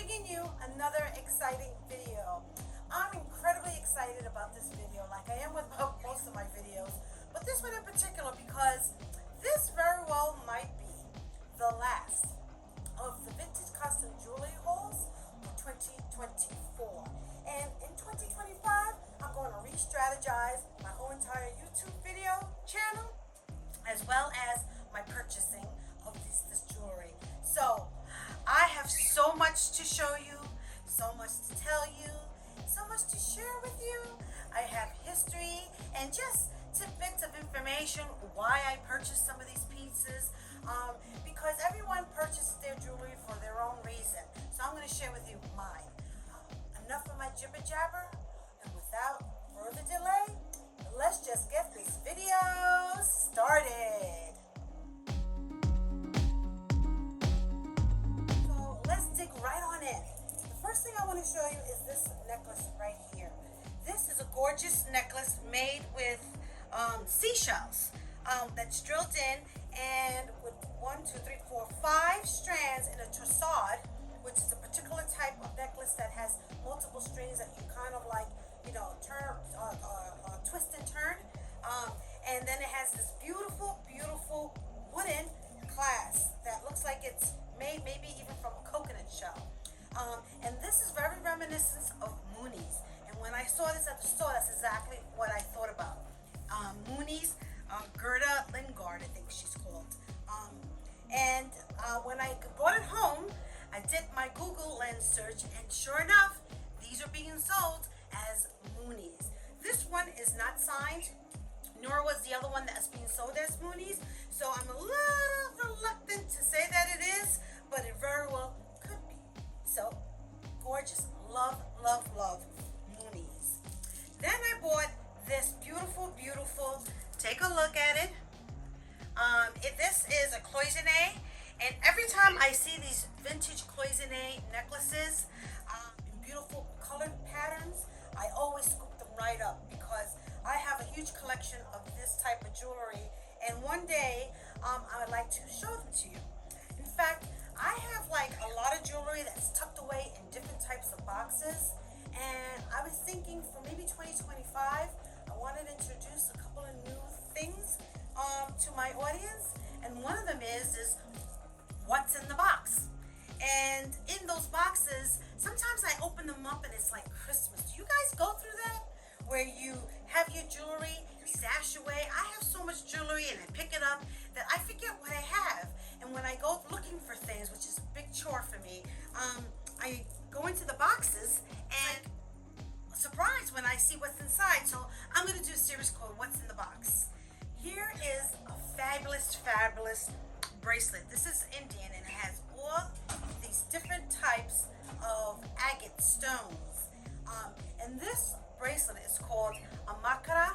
bringing you another exciting video. I'm incredibly excited about this video, like I am with most of my videos, but this one in particular because this very well might be the last of the vintage custom jewelry hauls for 2024. And in 2025, I'm going to re-strategize my whole entire YouTube video channel, as well as my purchasing of this jewelry. So I have so much to show you, so much to tell you, so much to share with you. I have history and just tidbits of information why I purchased some of these pieces, because everyone purchases their jewelry for their own reason. So I'm going to share with you mine. Enough of my jibber jabber, and without further delay, let's just get this video started. So let's dig right on in. The first thing I want to show you is this necklace right here. This is a gorgeous necklace made with seashells that's drilled in, and with 5 strands in a torsade, which is a particular type of necklace that has multiple strings that you kind of like, turn, twist and turn. And then it has this beautiful, beautiful wooden clasp that looks like it's made maybe even from a coconut shell. And this is very reminiscent of Moonies. And when I saw this at the store, that's exactly what I thought about. Moonies, Gerda Lingard, I think she's called. And when I brought it home, I did my Google Lens search, and sure enough, these are being sold as Moonies. This one is not signed, nor was the other one that's being sold as Moonies, so I'm a little reluctant to say that it is, but it very well could be. So, gorgeous. Love, love, love Moonies. Then I bought this beautiful, beautiful, take a look at it. This is a cloisonne, and every time I see these vintage cloisonne necklaces in beautiful colored patterns, I always scoop them right up because I have a huge collection of this type of jewelry, and one day I would like to show them to you. In fact, I have like a lot of jewelry that's tucked away in different types of boxes, and I was thinking for maybe 2025, I wanted to introduce a couple of new things to my audience, and one of them is what's in the box. And in those boxes, sometimes I open them up and it's like Christmas. Do you guys go through that? Where you have your jewelry stashed away? I have so much jewelry and I pick it up that I forget what I have. And when I go looking for things, which is a big chore for me, I go into the boxes and surprised when I see what's inside. So I'm going to do a series called What's in the Box. Here is a fabulous, fabulous bracelet. This is Indian and it has all these different types of agate stones. And this bracelet is called a macara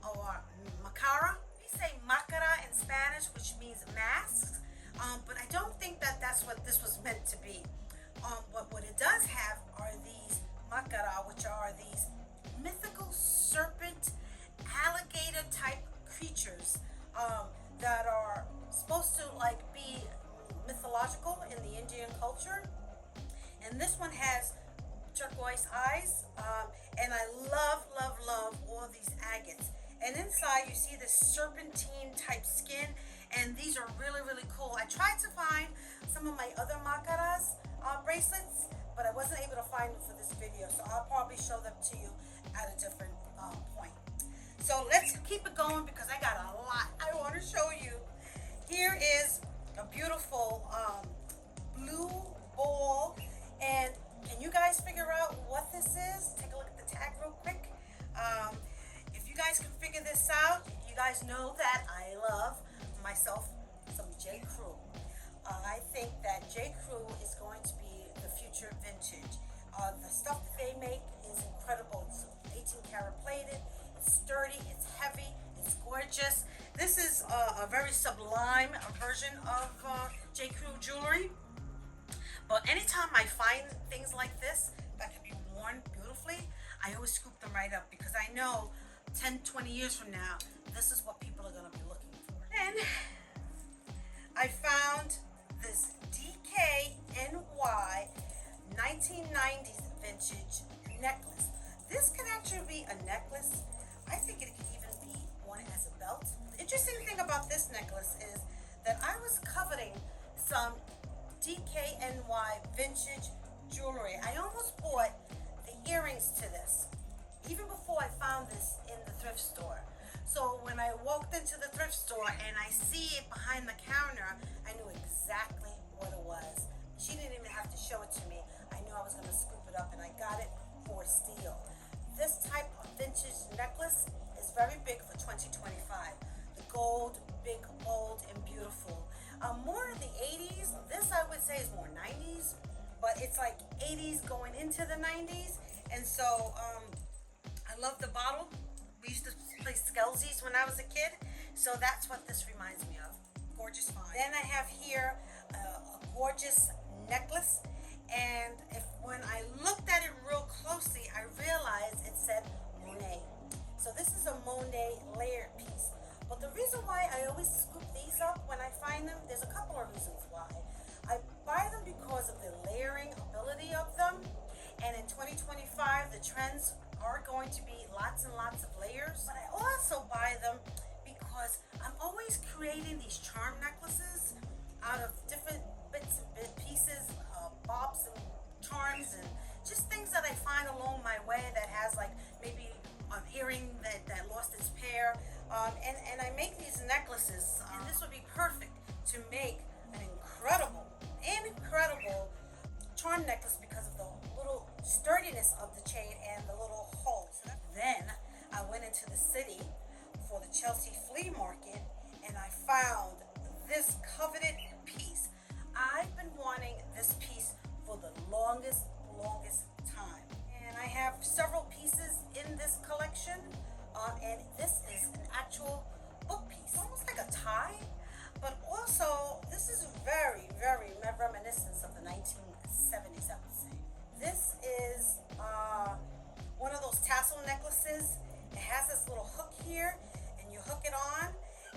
or macara. We say macara in Spanish, which means masks, but I don't think that that's what this was meant to be. What it does have are these macara, which are these mythical serpent, alligator type creatures that are supposed to like be mythological in the Indian culture. And this one has turquoise eyes, and I love, love, love all these agates. And inside you see this serpentine type skin, and these are really, really cool. I tried to find some of my other macaras bracelets, but I wasn't able to find them for this video, so I'll probably show them to you at a different point. So let's keep it going because I got a lot I want to show you. Here is a beautiful blue ball, and can you guys figure out what this is? Take a look at the tag real quick. If you guys can figure this out, you guys know that I love myself some J. Crew. I think that J. Crew is going to be the future vintage. The stuff that they make is incredible. It's 18 karat plated, it's sturdy, it's heavy, it's gorgeous. This is a very sublime version of J. Crew jewelry. But anytime I find things like this that can be worn beautifully, I always scoop them right up because I know 10, 20 years from now, this is what people are going to be looking for. Then I found this DKNY actually be a necklace. I think it could even be worn as a belt. The interesting thing about this necklace is that I was coveting some DKNY vintage jewelry. I almost bought the earrings to this, even before I found this in the thrift store. So when I walked into the thrift store and I see it behind the counter, I knew exactly what it was. She didn't even have to show it to me. I knew I was going to scoop it up, and I got it for a steal. This type of vintage necklace is very big for 2025. The gold, big, bold, and beautiful. More in the 80s. This I would say is more 90s, but it's like 80s going into the 90s. And so I love the bottle. We used to play Skelsies when I was a kid, so that's what this reminds me of. Gorgeous find. Then I have here a gorgeous necklace, and when I looked at it real closely, I realized it said Monet. So this is a Monet layered piece. But the reason why I always scoop these up when I find them, there's a couple of reasons why. I buy them because of the layering ability of them, and in 2025, the trends are going to be lots and lots of layers. But I also buy them because I'm always creating these charm necklaces out of different bits and pieces, bobs and charms, and just things that I find along my way that has like maybe an earring that lost its pair. And I make these necklaces, and this would be perfect to make an incredible charm necklace because of the little sturdiness of the chain and the little holes. Then I went into the city for the Chelsea flea market, and I found this coveted piece. I've been wanting this piece for the longest time, and I have several pieces in this collection, and this is an actual book piece, almost like a tie, but also this is very reminiscent of the 1970s, I would say. This is one of those tassel necklaces. It has this little hook here, and you hook it on,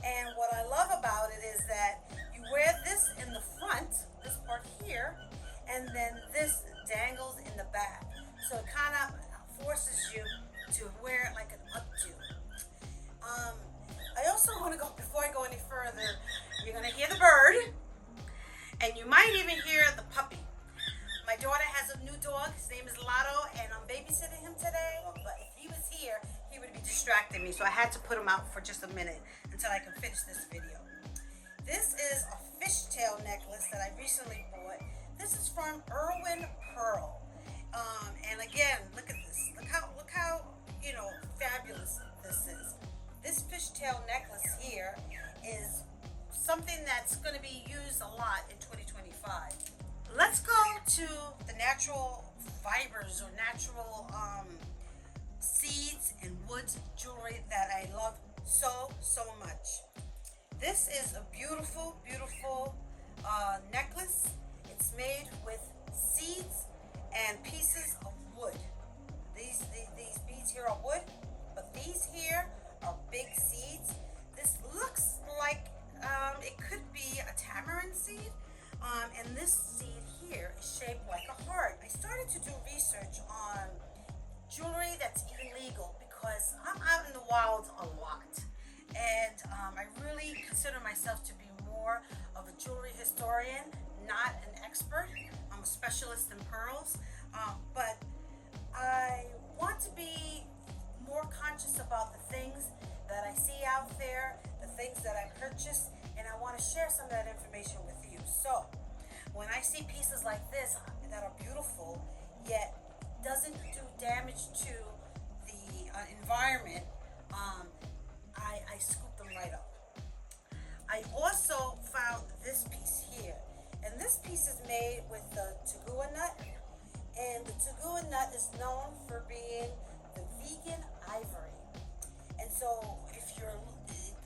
and what I love about it is that you wear this in the front, this part here, and then this dangles in the back. So it kind of forces you to wear it like an updo. I also want to go, before I go any further, you're going to hear the bird, and you might even hear the puppy. My daughter has a new dog. His name is Lotto, and I'm babysitting him today. But if he was here, he would be distracting me, so I had to put him out for just a minute until I can finish this video. This is a fishtail necklace that I recently bought. This is from Irwin Pearl, and again, look at this. Look how fabulous this is. This fishtail necklace here is something that's going to be used a lot in 2025. Let's go to the natural fibers or natural seeds and woods jewelry that I love so much. This is a beautiful necklace. It's made with seeds and pieces of wood. These beads here are wood, but these here are big seeds. This looks like it could be a tamarind seed, and this seed here is shaped like a heart. I started to do research on jewelry that's illegal because I'm out in the wild a lot, and I really consider myself to be more of a jewelry historian, not an expert. I'm a specialist in pearls, but I want to be more conscious about the things that I see out there, the things that I purchase, and I want to share some of that information with you. So when I see pieces like this that are beautiful yet doesn't do damage to the environment, I scoop them right up. I also found this piece here, and this piece is made with the Tagua nut, and the Tagua nut is known for being the vegan ivory. And so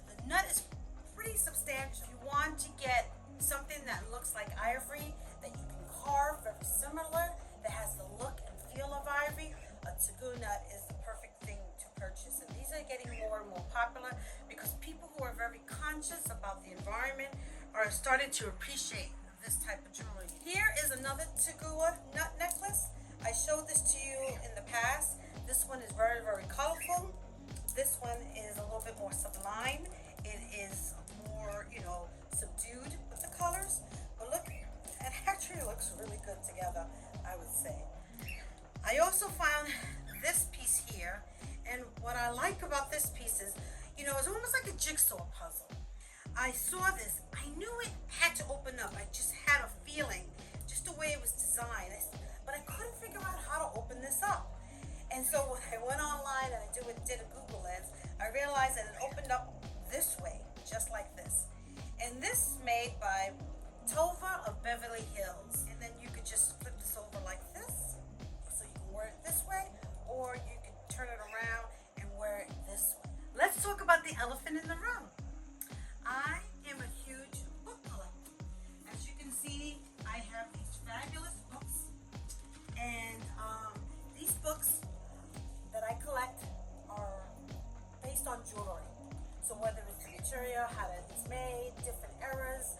the nut is pretty substantial. If you want to get something that looks like ivory, that you can carve very similar, that has the look and feel of ivory, a Tagua nut is the perfect thing to purchase. And these are getting more and more popular because people who are very conscious about the environment are starting to appreciate this type of jewelry. Here is another Tagua nut necklace. I showed this to you in the past. This one is very, very colorful. This one is a little bit more sublime. It is more, subdued with the colors. But look, it actually looks really good together, I would say. I also found this piece here, and what I like about this piece is, it's almost like a jigsaw puzzle. I saw this, I knew it had to open up. I just had a feeling, just the way it was designed. But I couldn't figure out how to open this up. And so when I went online and I did a Google lens, I realized that it opened up this way, just like this. And this is made by Tova of Beverly Hills. And then you could just flip this over like this. So you can wear it this way, or you can turn it around and wear it this way. Let's talk about the elephant in the room. I am a huge book collector. As you can see, I have these fabulous books. And these books that I collect are based on jewelry. So whether it's the material, how it's made, different eras,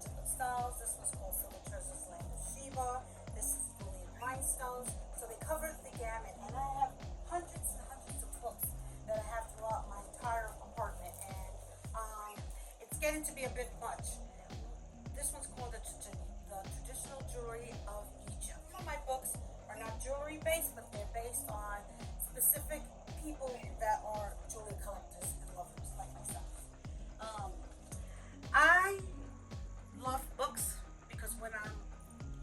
different styles. This was called Silver Treasures Land of Sheba. This is Julian Rhinestones. So they cover the gamut. And I have hundreds and hundreds of books that I have throughout my entire apartment. And it's getting to be a bit much. This one's called the Traditional Jewelry of Egypt. Some of my books are not jewelry based, but they're based on specific people that are jewelry collectors and lovers like myself. I love books because when I'm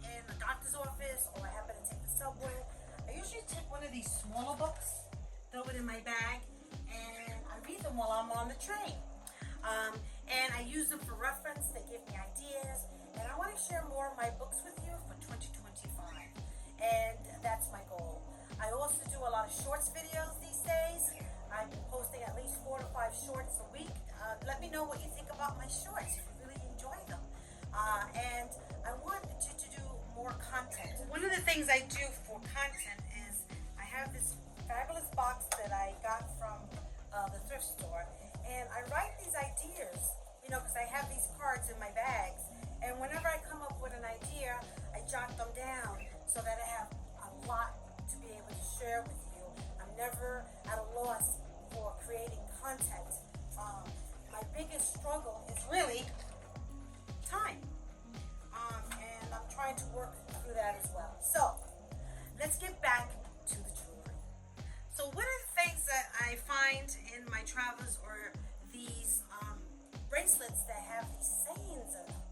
in a doctor's office or I happen to take the subway, I usually take one of these smaller books, throw it in my bag, and I read them while I'm on the train. And I use them for reference. They give me ideas, and I want to share more of my books with you for 2025, and that's my goal. I also do a lot of shorts videos these days. I've been posting at least 4 to 5 shorts a week. Let me know what you think about my shorts, if you really enjoy them. And I want you to do more content. One of the things I do for content is I have this fabulous box that I got from the thrift store, and I write these ideas, because I have these cards in my bags, and whenever I come up with an idea, I jot them down so that I have a lot to be able to share with you. I'm never at a loss for creating content. My biggest struggle is really time, and I'm trying to work through that as well. So let's get back to the jewelry. So one of the things that I find in my travels are these bracelets that have these sayings in them,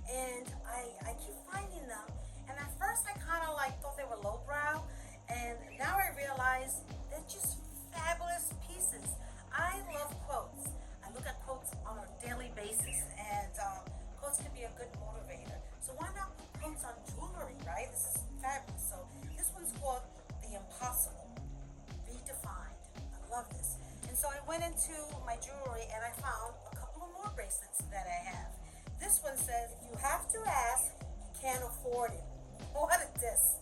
and I keep finding them. And at first I kind of thought they were lowbrow, and now I realize they're just fabulous pieces. I love quotes. I look at quotes on a daily basis, and quotes can be a good motivator. So why not put quotes on jewelry, right? This is fabulous. So this one's called The Impossible, Redefined. I love this. And so I went into my jewelry and I found a couple of more bracelets that I have. This one says, "You have to ask, you can't afford it." What is this?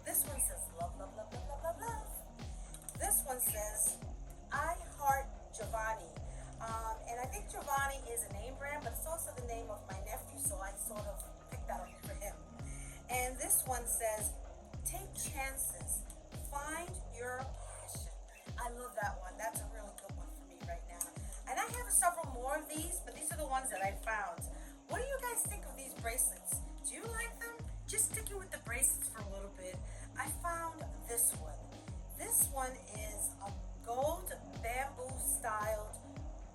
This one says, "Love, love, love, love, love, love, love." This one says, "I heart Giovanni." And I think Giovanni is a name brand, but it's also the name of my nephew, so I sort of picked that up for him. And this one says, "Take chances, find your passion." I love that one. That's a really good one for me right now. And I have several more of these, but these are the ones that I found. What do you guys think of these bracelets? Do you like them? Just sticking with the bracelets for a little bit, I found this one. This one is a gold bamboo styled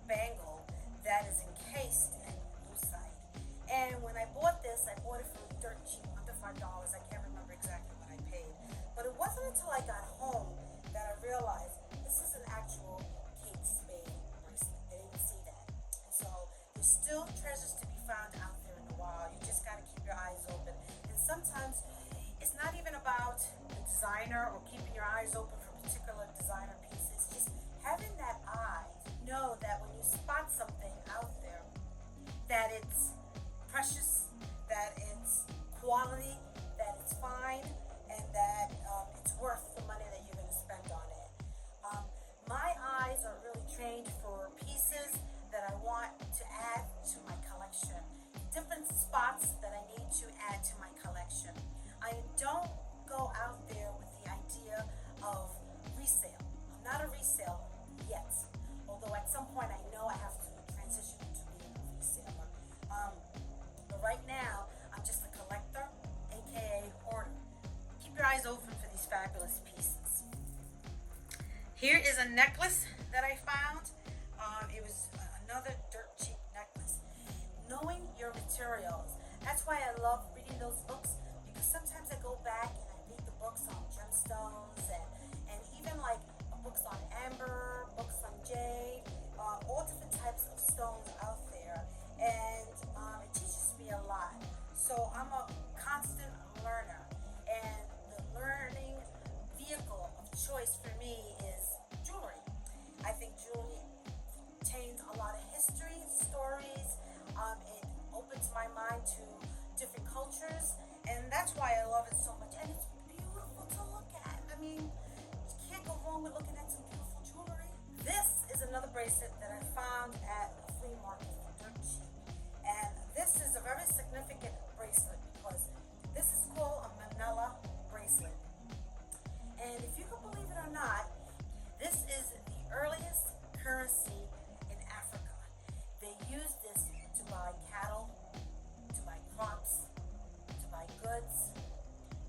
bangle that is encased in lucite. And when I bought this, I bought it for dirt cheap, under $5. I can't remember exactly what I paid. But it wasn't until I got home that I realized this is an actual Kate Spade bracelet. They didn't see that. And so there's still treasures to be found out there in the wild. You just got to keep your eyes open. And sometimes it's not even about the designer or keeping your eyes open for particular designer pieces. Just having that eye, know that when you spot something out there, that it's precious, that it's quality, that it's fine, and that it's worth the money that you're going to spend on it. My eyes are really trained for pieces that I want to add to my collection, different spots that I need to add to my collection. I don't go out there with the idea of fabulous pieces. Here is a necklace that I found. It was another dirt cheap necklace. Knowing your materials. That's why I love reading those books, because sometimes I go back and I read the books on gemstones and even like books on amber, books on jade, all different types of stones out there. And it teaches me a lot. So I'm a constant learner, and the learning vehicle of choice for me is jewelry. I think jewelry contains a lot of history, stories. It opens my mind to different cultures, and that's why I love it so much. And it's beautiful to look at. I mean, you can't go wrong with looking at some beautiful jewelry. This is another bracelet that I found at a flea market for dirt cheap. And this is a very significant bracelet because this is called a Manila bracelet. And if you can believe it or not, this is the earliest currency in Africa. They used this to buy cattle, to buy crops, to buy goods.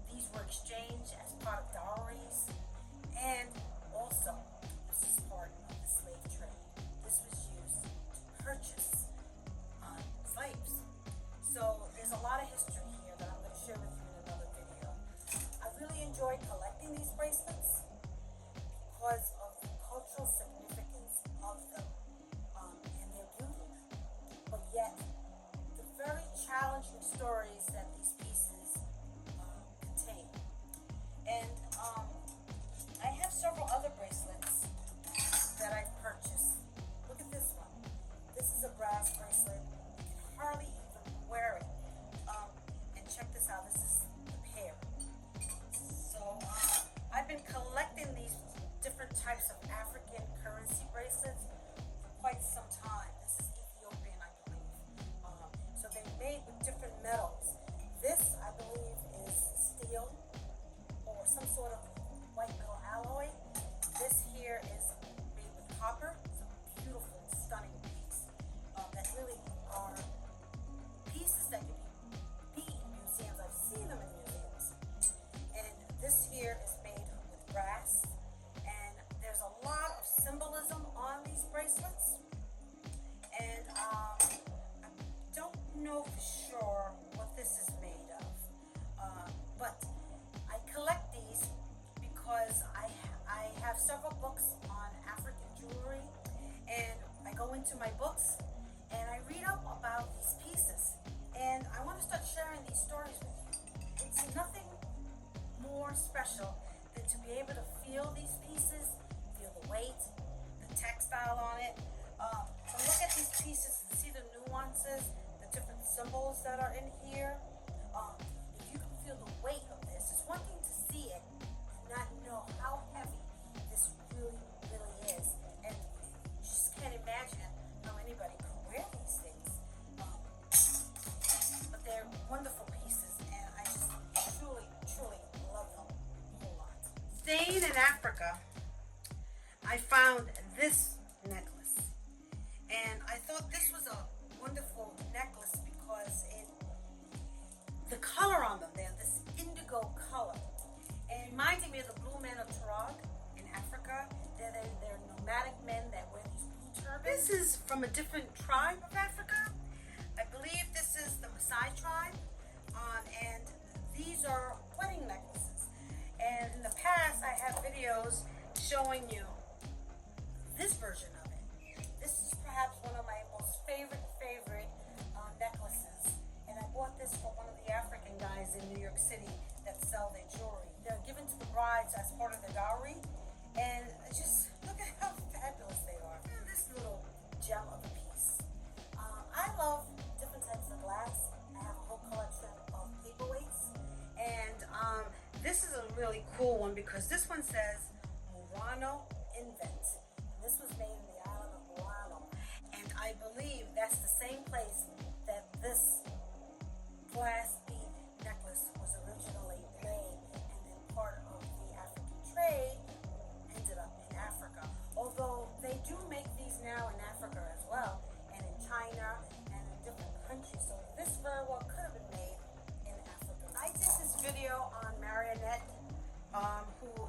These were exchanged as part of dowries, and also this is part of the slave trade. This was used to purchase slaves. So there's a lot of history here that I'm going to share with you in another video. I really enjoy collecting these bracelets because of the cultural significance of them and their beauty, but yet the very challenging stories that these pieces contain. And I have several other bracelets that I've purchased. Look at this one. This is a brass bracelet. You can hardly even wear it. And check this out. This is the pair. So I've been collecting these different types of African currency bracelets for quite some time. This is Ethiopian, I believe. So they're made with different metals. This, I believe, is steel or some sort of white metal alloy. This here is made with copper. It's a beautiful, stunning piece that really are pieces that can be in museums. I've seen them in museums. And this here is made with brass. And there's a lot of symbolism on these bracelets. And I don't know for sure what this is made of. But I collect these because I have several books on African jewelry, and I go into my books and I read up about these pieces, and I want to start sharing these stories with you. It's nothing more special than to be able to feel these pieces, feel the weight, the textile on it, to look at these pieces and see the nuances, the different symbols that are in here. If you can feel the weight of this, it's one thing to see it and not know how heavy this really, really is. And you just can't imagine how anybody could wear these things. But they're wonderful pieces, and I just truly, truly love them a whole lot. Staying in Africa, I found this necklace, and I thought this was a wonderful necklace because the color on them, they're this indigo color, and it reminded me of the blue men of Tarag in Africa. They're nomadic men that wear these blue turbans. This is from a different tribe of Africa. I believe this is the Maasai tribe, and these are wedding necklaces. And in the past, I have videos showing you this version of it. This is perhaps one of my most favorite necklaces, and I bought this from one of the African guys in New York City that sell their jewelry. They're given to the brides as part of the dowry, and just look at how fabulous they are. And this little gem of a piece. I love different types of glass. I have a whole collection of paperweights, and this is a really cool one because this one says Murano Invent. This was made in the island of Murano, and I believe that's the same place that this glass bead necklace was originally made, and then part of the African trade ended up in Africa. Although they do make these now in Africa as well, and in China, and in different countries, so this very well could have been made in Africa. I did this video on Marionette, who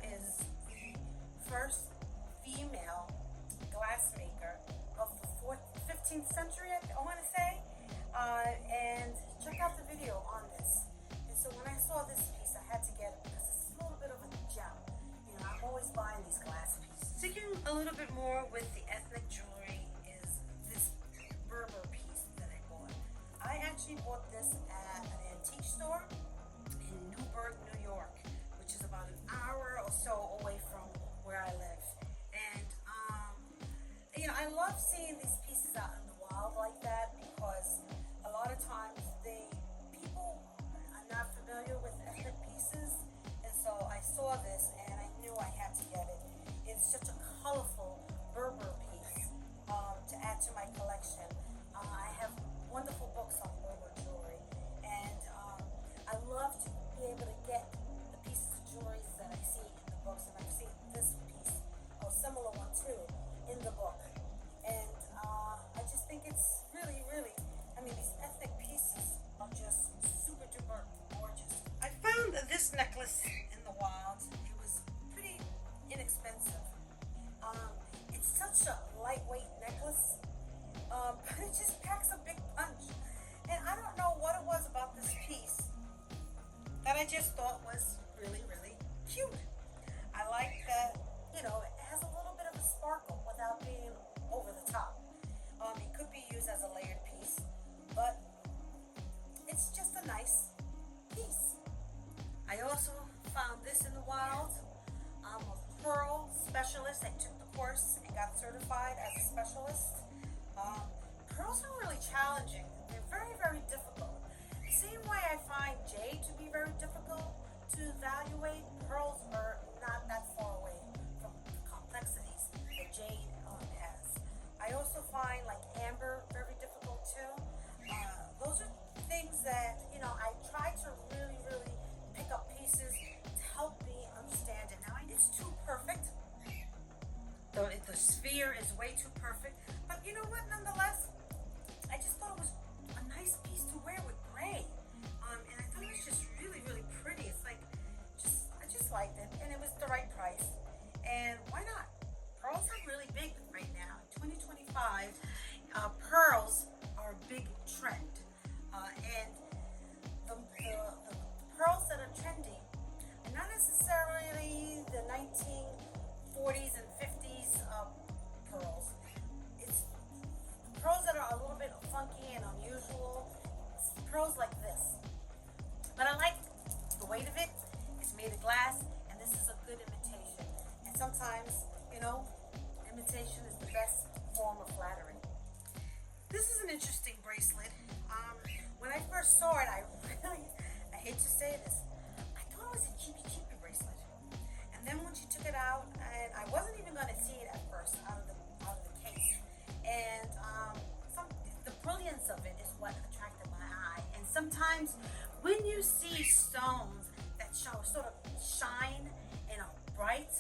a little bit more with the ethnic jewelry is this Berber piece that I bought. I actually bought this at an antique store in Newburgh, New York, which is about an hour or so away from where I live. And I love seeing these pieces out in the wild like that, because a lot of times people are not familiar with ethnic pieces, and so I saw this and I knew I had to get it. It's such a colorful Berber piece to add to my collection. I have wonderful books on Berber jewelry, and I love to be able to get the pieces of jewelry that I see in the books, and I've seen this piece, a similar one too, in the book. And I just think it's really, really, these ethnic pieces are just super duper gorgeous. I found this necklace in the wild. It was pretty inexpensive. It's such a lightweight necklace, but it just packs a big punch. And I don't know what it was about this piece that I just thought was really, really cute. I like that, it has a little bit of a sparkle without being over the top. It could be used as a layered piece, but it's just a nice piece. I also found this in the wild. I'm a pearl specialist. I took the course and got certified as a specialist. Pearls are really challenging. They're very, very difficult. The same way I find jade to be very difficult to evaluate, pearls are not that far away from the complexities that jade has. I also find like amber very difficult too. Those are things that, I try to really, really pick up pieces to help me understand it. Now, it's too perfect. The sphere is way too perfect. But you know what, nonetheless, I just thought it was a nice piece to wear with gray. And I thought it was just really, really pretty. It's like, I just liked it. And it was the right price. And why not? Pearls are really big right now. In 2025, pearls are a big trend. And the pearls that are trendy are not necessarily the 1940s and 50s pearls. It's pearls that are a little bit funky and unusual. It's pearls like this. But I like the weight of it. It's made of glass, and this is a good imitation. And sometimes, imitation is the best form of flattery. This is an interesting bracelet. When I first saw it, I hate to say this, I thought it was a cheapy bracelet. And then when she took it out, and I wasn't even going to see it at first out of the case. And the brilliance of it is what attracted my eye. And sometimes when you see stones that sort of shine and are bright,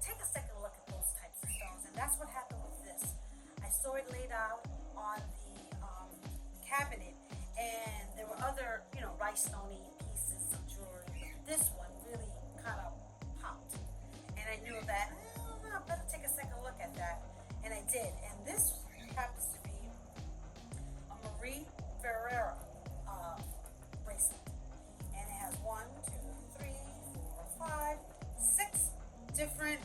take a second look at those types of stones. And that's what happened with this. I saw it laid out on the cabinet, and there were other, rhinestone-y pieces of jewelry. This one really kind of popped, and I knew that I better take a second look at that, and I did. And this happens to be a Marie Ferreira bracelet, and it has 1, 2, 3, 4, 5, 6 different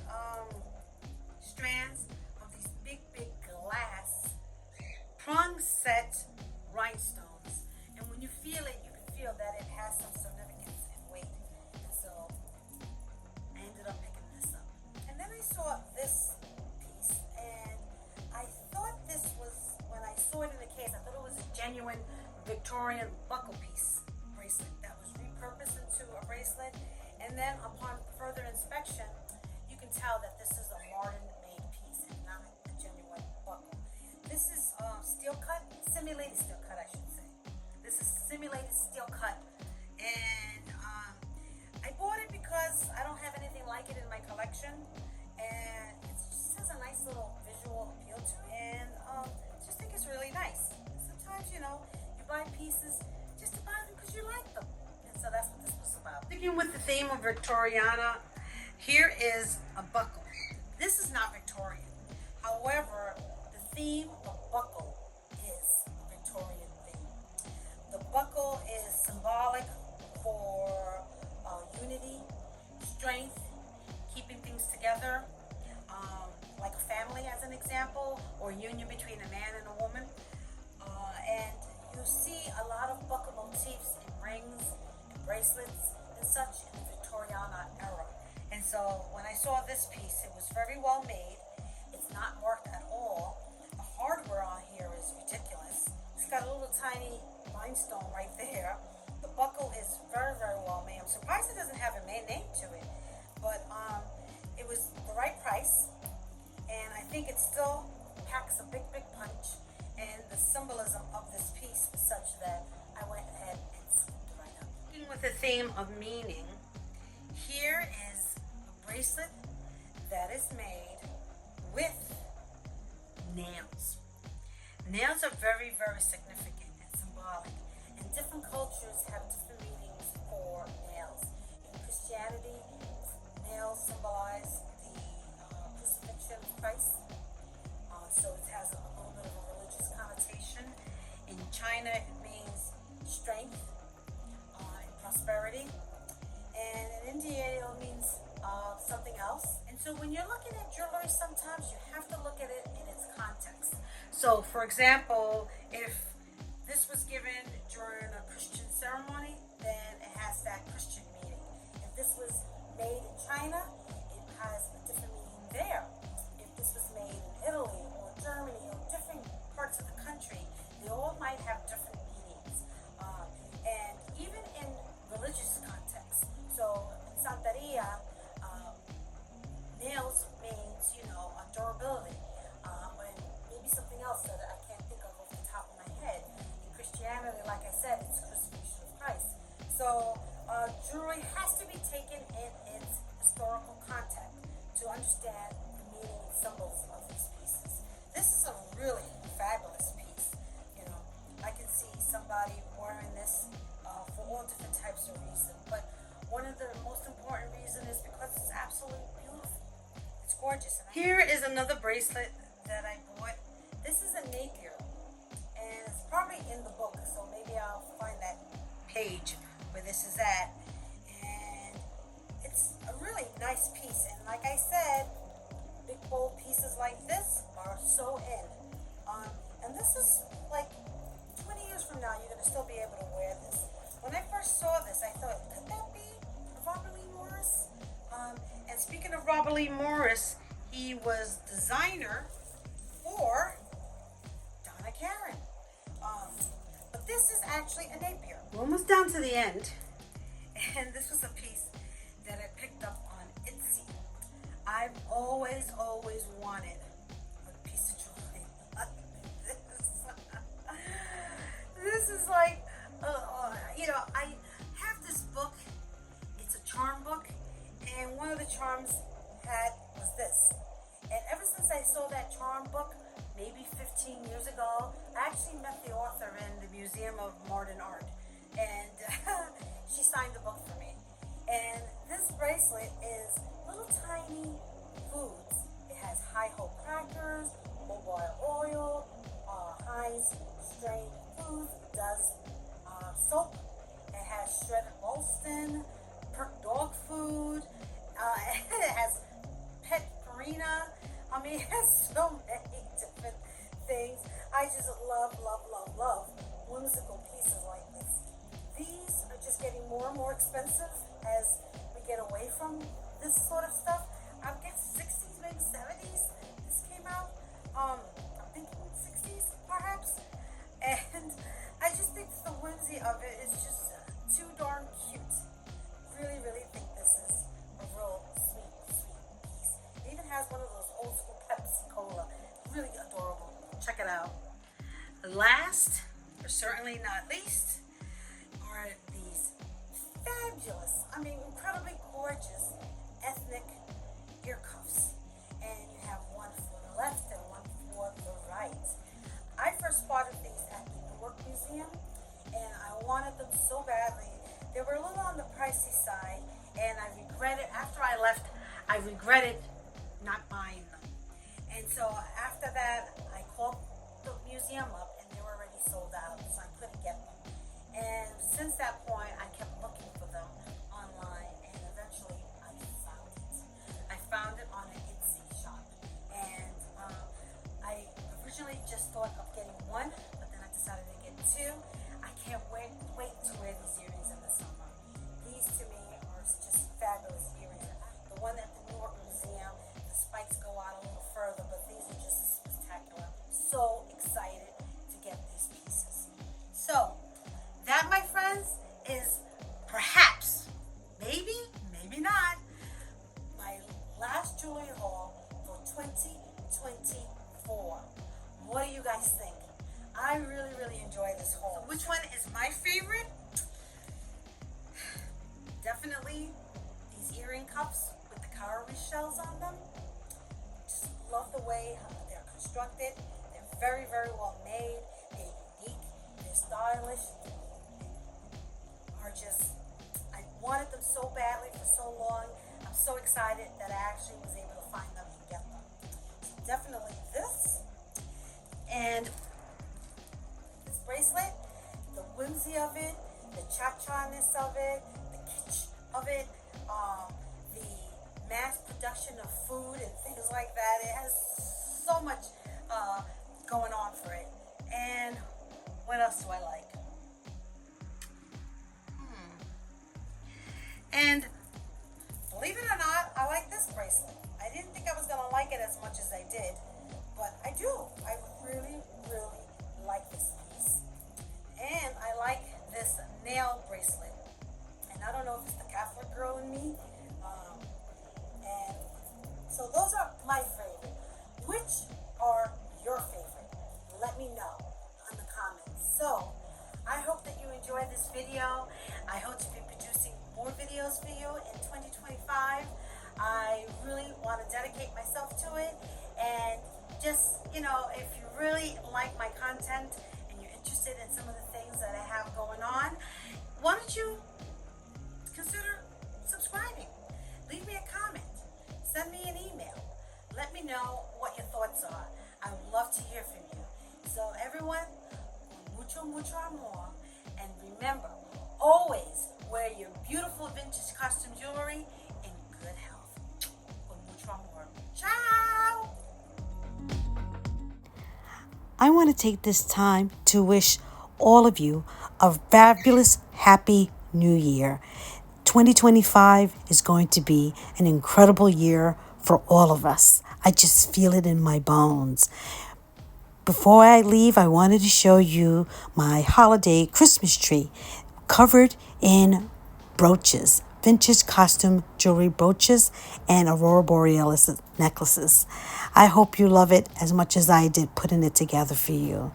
strands of these big glass prong set rhinestones. And when you feel it, you can feel that it has some significance and weight. And so I ended up picking this up. And then I saw this piece, and I thought this was, when I saw it in the case, I thought it was a genuine Victorian buckle piece bracelet that was repurposed into a bracelet. And then upon further inspection, you can tell that this is a modern-made piece and not a genuine buckle. This is steel cut, simulated steel cut, I should say. This is simulated steel cut, and I bought it because I don't have anything like it in my collection, and it just has a nice little visual appeal to it, and just think it's really nice. Sometimes, you buy pieces just to buy them because you like them, and so that's what this was about. Sticking with the theme of Victoriana, here is a buckle. This is not Victorian. However, the theme of buckle is Victorian theme. The buckle is symbolic for unity, strength, keeping things together. example, or union between a man and a woman. And you see a lot of buckle motifs in rings and bracelets and such in the Victoriana era. And so when I saw this piece, it was very well made. It's not marked at all. The hardware on here is ridiculous. It's got a little tiny rhinestone right there. The buckle is very, very well made. I'm surprised it doesn't have a name to it, but it was the right price, and I think it still packs a big, big punch. And the symbolism of this piece was such that I went ahead and swooped right up. With the theme of meaning, here is a bracelet that is made with nails. Nails are very, very significant and symbolic, and different cultures have different meanings for nails. In Christianity, nails symbolize the crucifixion of Christ, so it has a little bit of a religious connotation. In China, it means strength and prosperity, and in India, it means something else. And so when you're looking at jewelry, sometimes you have to look at it in its context. So, for example, if this was given during a Christian ceremony, then it has that Christian meaning. If this was made in China, it has a different meaning there. If this was made in Italy or Germany or different parts of the country, they all might have different meanings. And even in religious context, so in Santeria, nails means, durability, and maybe something else that I can't think of off the top of my head. In Christianity, like I said, it's crucifixion of Christ. So jewelry has to be taken in its historical context to understand the meaning and symbols of these pieces. This is a really fabulous piece. I can see somebody wearing this for all different types of reasons, but one of the most important reasons is because it's absolutely beautiful. It's gorgeous. Here is another bracelet that I bought. This is a Napier, and it's probably in the book, so maybe I'll find that page where this is at. And it's a really nice piece, and like I said, big bold pieces like this are so in. And this is like 20 years from now, you're going to still be able to wear this. When I first saw this, I thought, could that be Robert Lee Morris? And speaking of Robert Lee Morris, he was designer for Donna Karan. But this is actually a Napier. We're almost down to the end, and this was a piece that I picked up on Etsy. I've always wanted a piece of jewelry like this. This is like, I have this book. It's a charm book, and one of the charms was this. And ever since I saw that charm book, maybe 15 years ago, I actually met the author in the Museum of Modern Art, and she signed the book for me. And this bracelet is little tiny foods. It has high hope crackers, mobile oil, Heinz strained foods, it does soap, it has shredded Molson, Perk dog food, it has pet farina. It has so many different things. I just love whimsical pieces like this. These are just getting more and more expensive as we get away from this sort of stuff. I guess 60s, maybe 70s, this came out. I'm thinking 60s, perhaps. And I just think the whimsy of it is just too darn cute. Really, really think this is a real sweet piece. It even has one of those old school Pepsi Cola. Really adorable. Check it out. Last, but certainly not least, are these fabulous, incredibly gorgeous ethnic ear cuffs. And you have one for the left and one for the right. I first spotted these at the Newark Museum, and I wanted them so badly. They were a little on the pricey side, and after I left, I regretted not buying them. And so after that, I called the museum up, and they were already sold out, so I couldn't get them. And since that point, I kept looking for them online, and eventually I found it. I found it on an Etsy shop. And definitely these earring cuffs with the cowrie shells on them. Just love the way they're constructed. They're very, very well made. They're unique. They're stylish. Are just, I wanted them so badly for so long. I'm so excited that I actually was able to find them and get them. So definitely this. And this bracelet, the whimsy of it, the cha-cha-ness of it, the kitsch of it, the mass production of food and things like that. It has so much going on for it. And what else do I like? And believe it or not, I like this bracelet. I didn't think I was going to like it as much as I did, but I do. I really, really like this piece. And I like this nail bracelet. And I don't know if it's the Catholic girl in me. And so those are my favorite. Which are your favorite? Let me know in the comments. So I hope that you enjoyed this video. I hope to be producing more videos for you in 2025. I really want to dedicate myself to it. And just, you know, if you really like my content and you're interested in some of the things that I have going on, why don't you consider subscribing? Leave me a comment. Send me an email. Let me know what your thoughts are. I would love to hear from you. So everyone, mucho, mucho amor. And remember, always wear your beautiful vintage costume jewelry in good health. Con mucho amor. Ciao! I want to take this time to wish all of you a fabulous, happy new year. 2025 is going to be an incredible year for all of us. I just feel it in my bones. Before I leave, I wanted to show you my holiday Christmas tree covered in brooches, vintage costume jewelry brooches, and Aurora Borealis necklaces. I hope you love it as much as I did putting it together for you.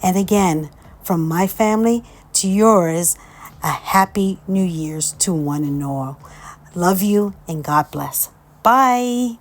And again, from my family to yours, a happy New Year's to one and all. Love you and God bless. Bye.